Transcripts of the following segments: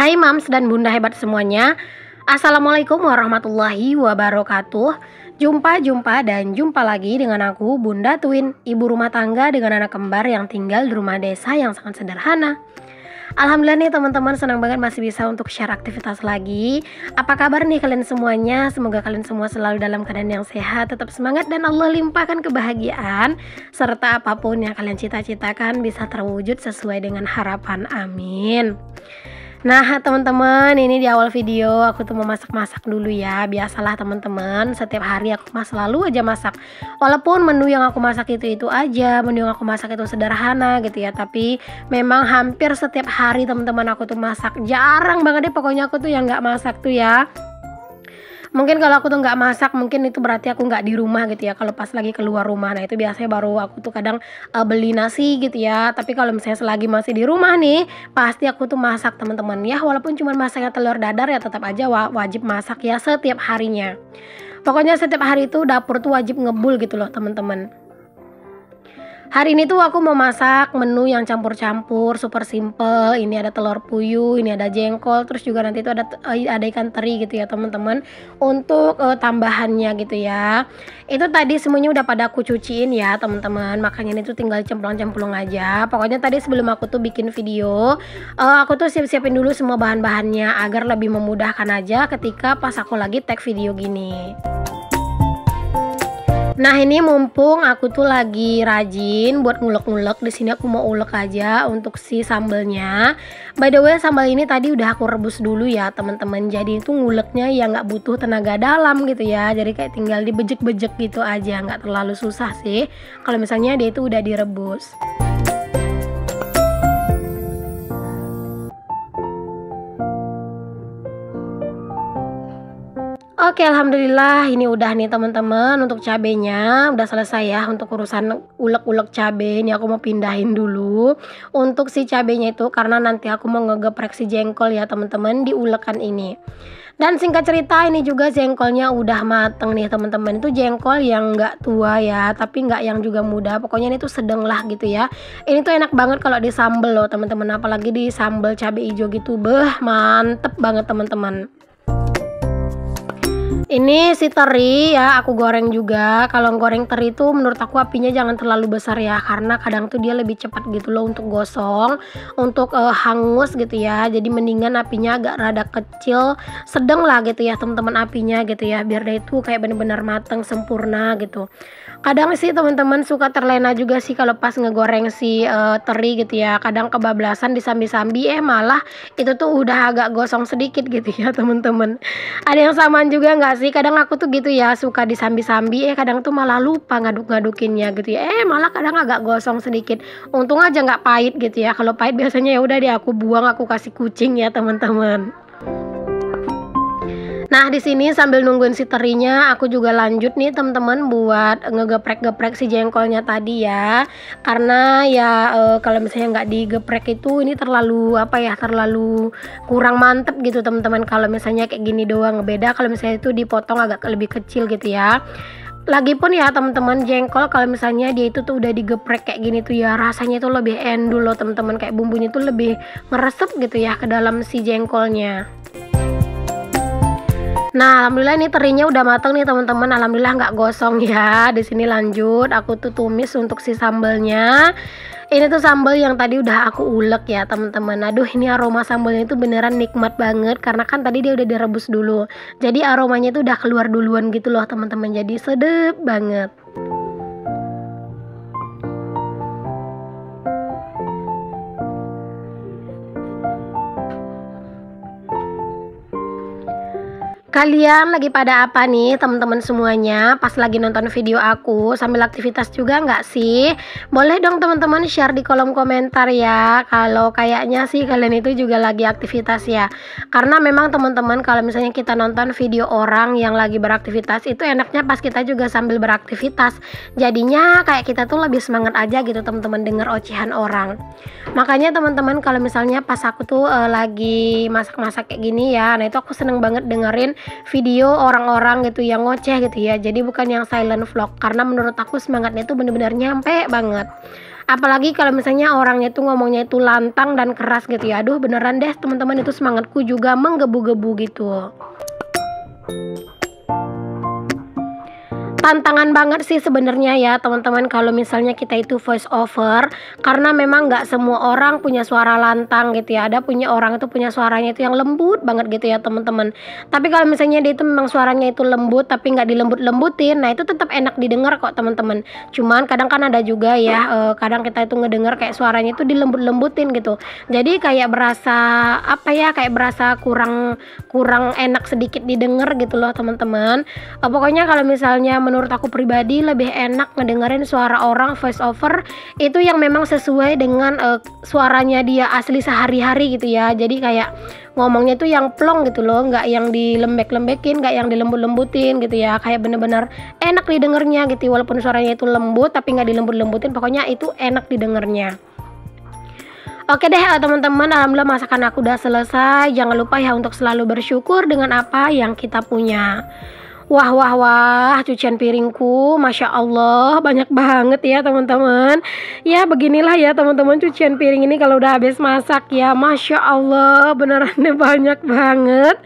Hai Mams dan Bunda hebat semuanya. Assalamualaikum warahmatullahi wabarakatuh. Jumpa lagi dengan aku Bunda Twin, ibu rumah tangga dengan anak kembar yang tinggal di rumah desa yang sangat sederhana. Alhamdulillah nih teman-teman, senang banget masih bisa untuk share aktivitas lagi. Apa kabar nih kalian semuanya? Semoga kalian semua selalu dalam keadaan yang sehat, tetap semangat, dan Allah limpahkan kebahagiaan serta apapun yang kalian cita-citakan bisa terwujud sesuai dengan harapan. Amin. Nah teman-teman, ini di awal video aku tuh mau masak-masak dulu ya. Biasalah teman-teman, setiap hari aku selalu aja masak. Walaupun menu yang aku masak itu aja, menu yang aku masak itu sederhana gitu ya, tapi memang hampir setiap hari teman-teman aku tuh masak. Jarang banget deh pokoknya aku tuh yang nggak masak tuh ya. Mungkin kalau aku tuh nggak masak, mungkin itu berarti aku nggak di rumah gitu ya. Kalau pas lagi keluar rumah, nah itu biasanya baru aku tuh kadang beli nasi gitu ya. Tapi kalau misalnya selagi masih di rumah nih, pasti aku tuh masak teman-teman ya. Walaupun cuma masaknya telur dadar ya, tetap aja wajib masak ya setiap harinya. Pokoknya setiap hari itu dapur tuh wajib ngebul gitu loh teman-teman. Hari ini tuh aku mau masak menu yang campur-campur, super simple. Ini ada telur puyuh, ini ada jengkol, terus juga nanti itu ada ikan teri gitu ya teman-teman. Untuk tambahannya gitu ya. Itu tadi semuanya udah pada aku cuciin ya teman-teman. Makanya ini tuh tinggal cemplung-cemplung aja. Pokoknya tadi sebelum aku tuh bikin video, aku tuh siap-siapin dulu semua bahan-bahannya agar lebih memudahkan aja ketika pas aku lagi tag video gini. Nah ini mumpung aku tuh lagi rajin buat ngulek-ngulek, di sini aku mau ulek aja untuk si sambelnya. By the way, sambal ini tadi udah aku rebus dulu ya teman-teman. Jadi itu nguleknya ya nggak butuh tenaga dalam gitu ya. Jadi kayak tinggal dibejek-bejek gitu aja, nggak terlalu susah sih. Kalau misalnya dia itu udah direbus. Oke, alhamdulillah ini udah nih teman-teman. Untuk cabenya udah selesai ya untuk urusan ulek-ulek cabe. Ini aku mau pindahin dulu untuk si cabenya itu karena nanti aku mau ngegeprek si jengkol ya teman-teman di ulekan ini. Dan singkat cerita ini juga jengkolnya udah mateng nih teman-teman. Itu jengkol yang nggak tua ya, tapi nggak yang juga muda. Pokoknya ini tuh sedang lah gitu ya. Ini tuh enak banget kalau di sambel loh teman-teman. Apalagi di sambel cabe hijau gitu, mantep banget teman-teman. Ini si teri ya aku goreng juga. Kalau goreng teri itu menurut aku apinya jangan terlalu besar ya, karena kadang tuh dia lebih cepat gitu loh untuk gosong, untuk hangus gitu ya. Jadi mendingan apinya agak rada kecil, sedang lah gitu ya teman-teman apinya gitu ya, biar dia itu kayak bener-bener matang sempurna gitu. Kadang sih teman-teman suka terlena juga sih kalau pas ngegoreng si teri gitu ya. Kadang kebablasan disambi-sambi malah itu tuh udah agak gosong sedikit gitu ya teman-teman. Ada yang samaan juga nggak sih? Kadang aku tuh gitu ya, suka disambi-sambi kadang tuh malah lupa ngaduk-ngadukinnya gitu ya. Malah kadang agak gosong sedikit. Untung aja nggak pahit gitu ya. Kalau pahit biasanya ya udah deh aku buang, aku kasih kucing ya teman-teman. Nah di sini sambil nungguin si terinya, aku juga lanjut nih teman-teman buat ngegeprek-geprek si jengkolnya tadi ya. Karena ya kalau misalnya nggak digeprek itu ini terlalu terlalu kurang mantep gitu teman-teman. Kalau misalnya kayak gini doang, beda kalau misalnya itu dipotong agak lebih kecil gitu ya. Lagipun ya teman-teman, jengkol kalau misalnya dia itu tuh udah digeprek kayak gini tuh ya rasanya itu lebih endul loh teman-teman. Kayak bumbunya tuh lebih meresep gitu ya ke dalam si jengkolnya. Nah, alhamdulillah ini terinya udah matang nih teman-teman. Alhamdulillah nggak gosong ya. Di sini lanjut aku tuh tumis untuk si sambelnya. Ini tuh sambal yang tadi udah aku ulek ya teman-teman. Aduh, ini aroma sambalnya itu beneran nikmat banget karena kan tadi dia udah direbus dulu. Jadi aromanya itu udah keluar duluan gitu loh teman-teman. Jadi sedep banget. Kalian lagi pada apa nih teman-teman semuanya? Pas lagi nonton video aku sambil aktivitas juga nggak sih? Boleh dong teman-teman share di kolom komentar ya. Kalau kayaknya sih kalian itu juga lagi aktivitas ya. Karena memang teman-teman kalau misalnya kita nonton video orang yang lagi beraktivitas, itu enaknya pas kita juga sambil beraktivitas. Jadinya kayak kita tuh lebih semangat aja gitu teman-teman denger ocehan orang. Makanya teman-teman kalau misalnya pas aku tuh lagi masak-masak kayak gini ya, nah itu aku seneng banget dengerin video orang-orang gitu yang ngoceh gitu ya. Jadi bukan yang silent vlog, karena menurut aku semangatnya itu bener-bener nyampe banget. Apalagi kalau misalnya orangnya itu ngomongnya itu lantang dan keras gitu ya. Aduh beneran deh teman-teman, itu semangatku juga menggebu-gebu gitu. Tantangan banget sih sebenarnya ya teman-teman kalau misalnya kita itu voice over, karena memang nggak semua orang punya suara lantang gitu ya. Ada punya orang itu punya suaranya itu yang lembut banget gitu ya teman-teman. Tapi kalau misalnya dia itu memang suaranya itu lembut tapi nggak dilembut-lembutin, nah itu tetap enak didengar kok teman-teman. Cuman kadang kan ada juga ya, kadang kita itu ngedengar kayak suaranya itu dilembut-lembutin gitu. Jadi kayak berasa apa ya, kayak berasa kurang enak sedikit didengar gitu loh teman-teman. Pokoknya kalau misalnya menurut aku pribadi lebih enak ngedengerin suara orang voice over itu yang memang sesuai dengan suaranya dia asli sehari-hari gitu ya. Jadi kayak ngomongnya itu yang plong gitu loh, nggak yang dilembek-lembekin, nggak yang dilembut-lembutin gitu ya. Kayak bener-bener enak didengarnya gitu, walaupun suaranya itu lembut tapi nggak dilembut-lembutin, pokoknya itu enak didengarnya. Oke deh teman-teman, alhamdulillah masakan aku udah selesai. Jangan lupa ya untuk selalu bersyukur dengan apa yang kita punya. Wah, cucian piringku, Masya Allah, banyak banget ya teman-teman. Ya beginilah ya teman-teman, cucian piring ini kalau udah habis masak ya, Masya Allah, beneran deh banyak banget.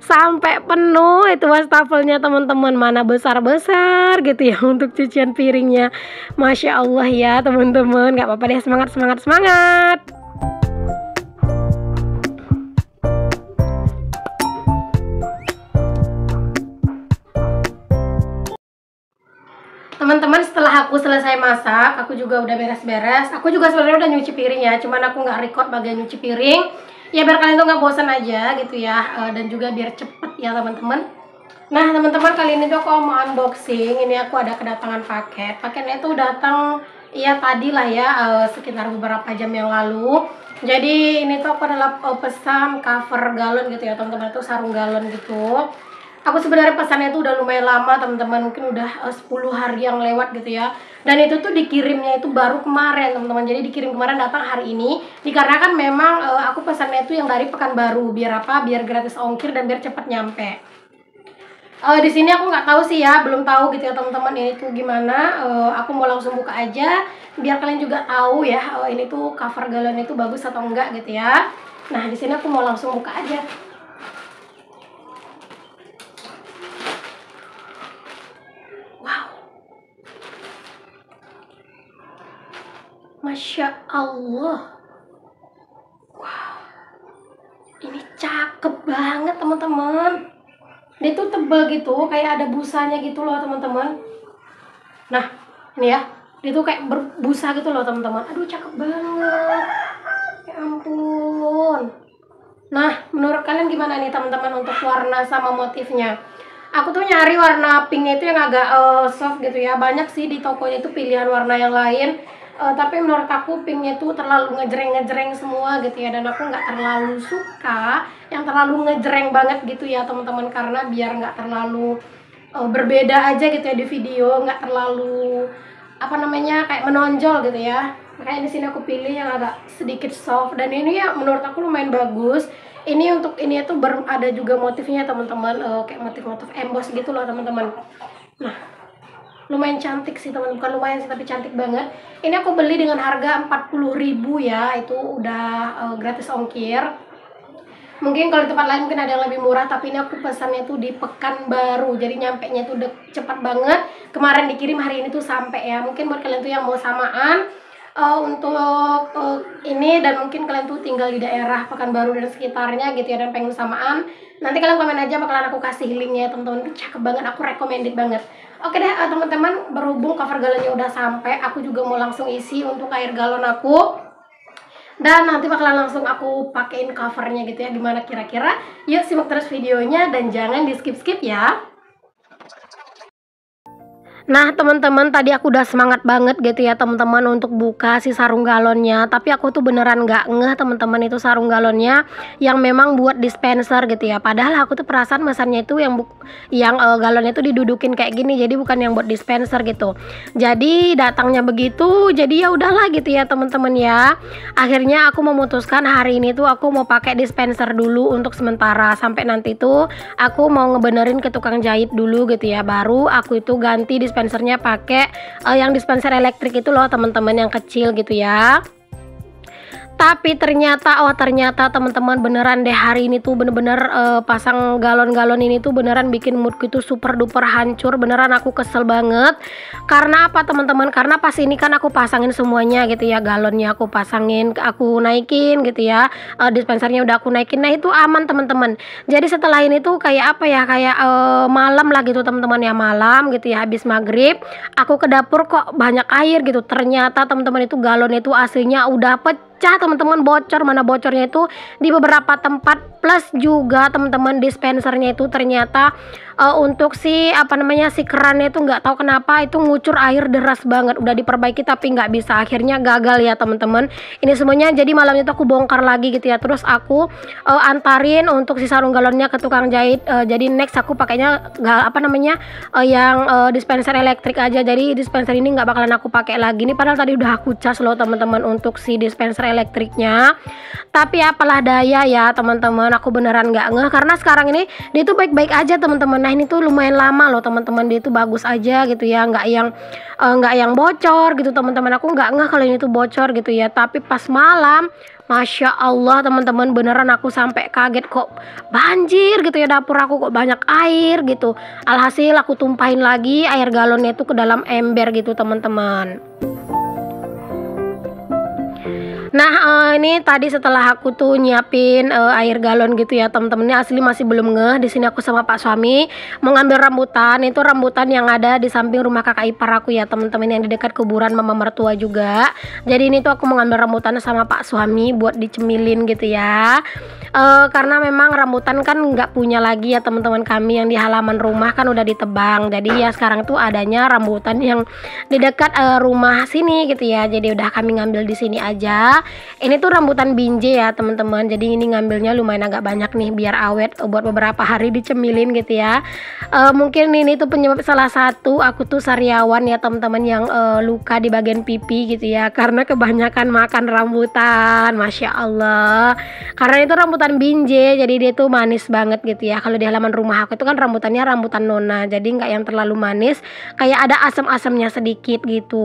Sampai penuh itu wastafelnya teman-teman, mana besar-besar gitu ya untuk cucian piringnya. Masya Allah ya teman-teman, gak apa-apa deh, semangat. Teman-teman, setelah aku selesai masak, aku juga udah beres-beres. Aku juga sebenarnya udah nyuci piring ya, cuman aku nggak record bagian nyuci piring. Ya biar kalian tuh nggak bosan aja gitu ya, dan juga biar cepet ya teman-teman. Nah teman-teman, kali ini tuh aku mau unboxing. Ini aku ada kedatangan paket. Paketnya tuh datang ya tadi lah ya, sekitar beberapa jam yang lalu. Jadi ini tuh aku adalah pesan cover galon gitu ya teman-teman, itu sarung galon gitu. Aku sebenarnya pesannya itu udah lumayan lama teman-teman, mungkin udah 10 hari yang lewat gitu ya. Dan itu tuh dikirimnya itu baru kemarin teman-teman. Jadi dikirim kemarin, datang hari ini. Dikarenakan memang aku pesannya itu yang dari Pekanbaru. Biar apa? Biar gratis ongkir dan biar cepat nyampe. Di sini aku nggak tahu sih ya, belum tahu gitu ya teman-teman ini tuh gimana. Aku mau langsung buka aja biar kalian juga tahu ya, ini tuh cover galon itu bagus atau enggak gitu ya. Nah di sini aku mau langsung buka aja. Masya Allah. Wow, ini cakep banget teman-teman. Dia tuh tebel gitu, kayak ada busanya gitu loh teman-teman. Nah ini ya, dia tuh kayak berbusa gitu loh teman-teman. Aduh cakep banget, ya ampun. Nah menurut kalian gimana nih teman-teman untuk warna sama motifnya? Aku tuh nyari warna pinknya itu yang agak soft gitu ya. Banyak sih di tokonya itu pilihan warna yang lain. Tapi menurut aku pinknya tuh terlalu ngejreng semua gitu ya. Dan aku nggak terlalu suka yang terlalu ngejreng banget gitu ya teman-teman. Karena biar nggak terlalu berbeda aja gitu ya di video. Nggak terlalu kayak menonjol gitu ya. Makanya di sini aku pilih yang agak sedikit soft. Dan ini ya menurut aku lumayan bagus. Ini untuk ini tuh ada juga motifnya teman-teman, kayak motif-motif emboss gitu loh teman-teman. Nah lumayan cantik sih teman-teman, bukan lumayan sih tapi cantik banget. Ini aku beli dengan harga 40.000 ya, itu udah gratis ongkir. Mungkin kalau di tempat lain mungkin ada yang lebih murah, tapi ini aku pesannya tuh di Pekanbaru, jadi nyampe nya tuh udah cepat banget. Kemarin dikirim, hari ini tuh sampai ya. Mungkin buat kalian tuh yang mau samaan untuk ini, dan mungkin kalian tuh tinggal di daerah Pekanbaru dan sekitarnya gitu ya, dan pengen samaan, nanti kalian komen aja, bakalan aku kasih linknya teman-teman. Itu cakep banget, aku recommended banget. Oke deh teman-teman, berhubung cover galonnya udah sampai, aku juga mau langsung isi untuk air galon aku, dan nanti bakalan langsung aku pakein covernya gitu ya. Gimana kira-kira? Yuk simak terus videonya dan jangan di skip-skip ya. Nah teman-teman, tadi aku udah semangat banget gitu ya teman-teman untuk buka si sarung galonnya. Tapi aku tuh beneran nggak ngeh teman-teman, itu sarung galonnya yang memang buat dispenser gitu ya. Padahal aku tuh perasaan mesannya itu yang galonnya itu didudukin kayak gini, jadi bukan yang buat dispenser gitu. Jadi datangnya begitu, jadi ya udahlah gitu ya teman-teman ya. Akhirnya aku memutuskan hari ini tuh aku mau pakai dispenser dulu untuk sementara, sampai nanti tuh aku mau ngebenerin ke tukang jahit dulu gitu ya. Baru aku itu ganti dispenser dispensernya pakai yang dispenser elektrik itu loh teman-teman, yang kecil gitu ya. Tapi ternyata teman-teman beneran deh, hari ini tuh bener-bener pasang galon-galon ini tuh beneran bikin moodku tuh super duper hancur. Beneran aku kesel banget. Karena apa teman-teman? Karena pas ini kan aku pasangin semuanya gitu ya, galonnya aku pasangin, aku naikin gitu ya, dispensernya udah aku naikin. Nah itu aman teman-teman. Jadi setelah ini tuh kayak apa ya, kayak malam lah gitu teman-teman ya, malam gitu ya, habis maghrib aku ke dapur kok banyak air gitu. Ternyata teman-teman itu galon itu aslinya udah pecah teman-teman, bocor. Mana bocornya itu di beberapa tempat, plus juga teman-teman dispensernya itu ternyata untuk si si kerannya itu nggak tahu kenapa itu ngucur air deras banget. Udah diperbaiki tapi nggak bisa, akhirnya gagal ya teman-teman. Ini semuanya jadi malam itu aku bongkar lagi gitu ya, terus aku antarin untuk si sarung galonnya ke tukang jahit. Jadi next aku pakainya yang dispenser elektrik aja. Jadi dispenser ini nggak bakalan aku pakai lagi nih, padahal tadi udah aku cas loh teman-teman untuk si dispenser elektriknya. Tapi apalah daya ya teman-teman, aku beneran nggak ngeh karena sekarang ini dia tuh baik-baik aja teman-teman. Nah ini tuh lumayan lama loh teman-teman, dia tuh bagus aja gitu ya, nggak yang bocor gitu teman-teman. Aku nggak ngeh kalau ini tuh bocor gitu ya. Tapi pas malam, Masya Allah teman-teman, beneran aku sampai kaget, kok banjir gitu ya dapur aku, kok banyak air gitu. Alhasil aku tumpahin lagi air galonnya itu ke dalam ember gitu teman-teman. Nah ini tadi setelah aku tuh nyiapin air galon gitu ya teman-teman, ini asli masih belum ngeh. Di sini aku sama Pak suami mau ngambil rambutan. Itu rambutan yang ada di samping rumah kakak ipar aku ya teman-teman, yang di dekat kuburan mama mertua juga. Jadi ini tuh aku mau ngambil rambutan sama Pak suami buat dicemilin gitu ya. Karena memang rambutan kan nggak punya lagi ya teman-teman, kami yang di halaman rumah kan udah ditebang. Jadi ya sekarang tuh adanya rambutan yang di dekat rumah sini gitu ya. Jadi udah kami ngambil di sini aja. Ini tuh rambutan binje ya teman-teman. Jadi ini ngambilnya lumayan agak banyak nih biar awet buat beberapa hari dicemilin gitu ya. Mungkin ini tuh penyebab salah satu aku tuh sariawan ya teman-teman, yang luka di bagian pipi gitu ya, karena kebanyakan makan rambutan. Masya Allah. Karena itu rambutan binje, jadi dia tuh manis banget gitu ya. Kalau di halaman rumah aku itu kan rambutannya rambutan nona, jadi nggak yang terlalu manis, kayak ada asam-asamnya sedikit gitu.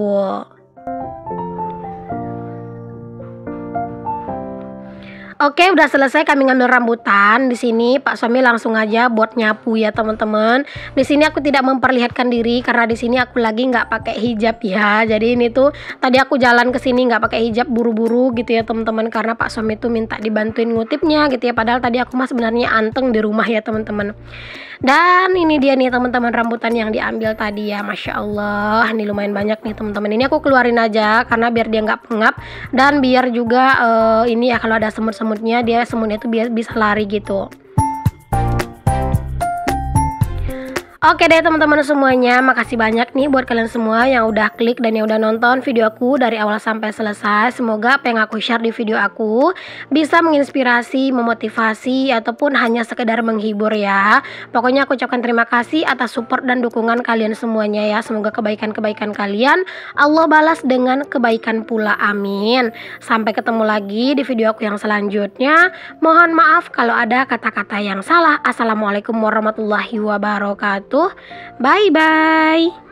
Oke, udah selesai kami ngambil rambutan. Di sini Pak suami langsung aja buat nyapu ya teman-teman. Di sini aku tidak memperlihatkan diri karena di sini aku lagi nggak pakai hijab ya. Jadi ini tuh tadi aku jalan ke sini nggak pakai hijab, buru-buru gitu ya teman-teman, karena Pak suami tuh minta dibantuin ngutipnya gitu ya. Padahal tadi aku mah sebenarnya anteng di rumah ya teman-teman. Dan ini dia nih teman-teman rambutan yang diambil tadi ya, Masya Allah. Ini lumayan banyak nih teman-teman. Ini aku keluarin aja karena biar dia nggak pengap, dan biar juga ini ya kalau ada semutnya itu biar bisa lari gitu. Oke deh teman-teman semuanya, makasih banyak nih buat kalian semua yang udah klik dan yang udah nonton video aku dari awal sampai selesai. Semoga apa yang aku share di video aku bisa menginspirasi, memotivasi, ataupun hanya sekedar menghibur ya. Pokoknya aku ucapkan terima kasih atas support dan dukungan kalian semuanya ya. Semoga kebaikan-kebaikan kalian Allah balas dengan kebaikan pula, amin. Sampai ketemu lagi di video aku yang selanjutnya. Mohon maaf kalau ada kata-kata yang salah. Assalamualaikum warahmatullahi wabarakatuh. Bye bye.